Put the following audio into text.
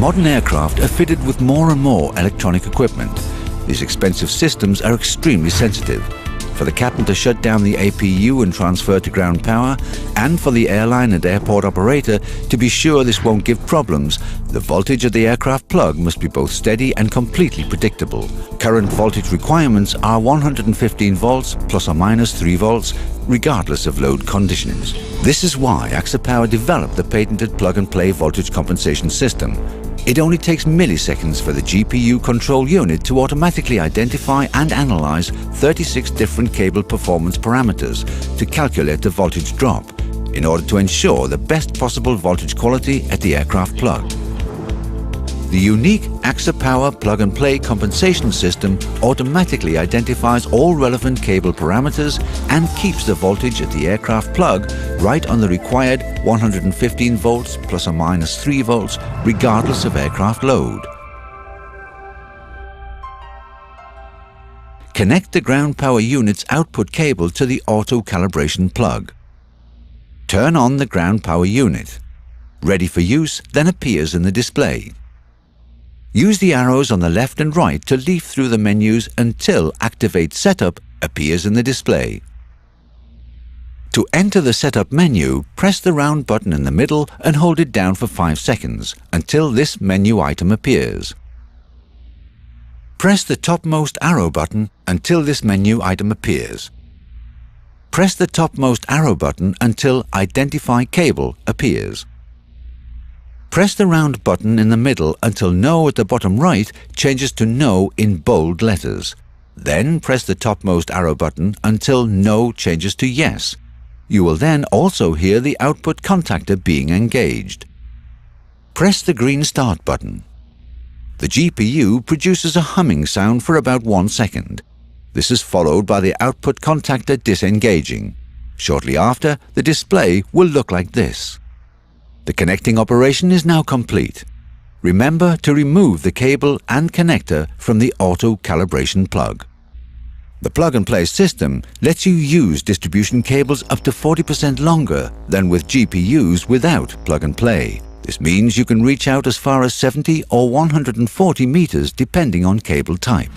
Modern aircraft are fitted with more and more electronic equipment. These expensive systems are extremely sensitive. For the captain to shut down the APU and transfer to ground power, and for the airline and airport operator to be sure this won't give problems, the voltage of the aircraft plug must be both steady and completely predictable. Current voltage requirements are 115 volts plus or minus 3 volts, regardless of load conditions. This is why AXA Power developed the patented plug-and-play voltage compensation system. It only takes milliseconds for the GPU control unit to automatically identify and analyze 36 different cable performance parameters to calculate the voltage drop in order to ensure the best possible voltage quality at the aircraft plug. The unique AXA Power plug-and-play compensation system automatically identifies all relevant cable parameters and keeps the voltage at the aircraft plug right on the required 115 volts plus or minus 3 volts, regardless of aircraft load. Connect the ground power unit's output cable to the auto calibration plug. Turn on the ground power unit. Ready for use then appears in the display. Use the arrows on the left and right to leaf through the menus until Activate Setup appears in the display. To enter the Setup menu, press the round button in the middle and hold it down for 5 seconds until this menu item appears. Press the topmost arrow button until this menu item appears. Press the topmost arrow button until Identify Cable appears. Press the round button in the middle until No at the bottom right changes to No in bold letters. Then press the topmost arrow button until No changes to Yes. You will then also hear the output contactor being engaged. Press the green Start button. The GPU produces a humming sound for about 1 second. This is followed by the output contactor disengaging. Shortly after, the display will look like this. The connecting operation is now complete. Remember to remove the cable and connector from the auto calibration plug. The plug-and-play system lets you use distribution cables up to 40% longer than with GPUs without plug-and-play. This means you can reach out as far as 70 or 140 meters depending on cable type.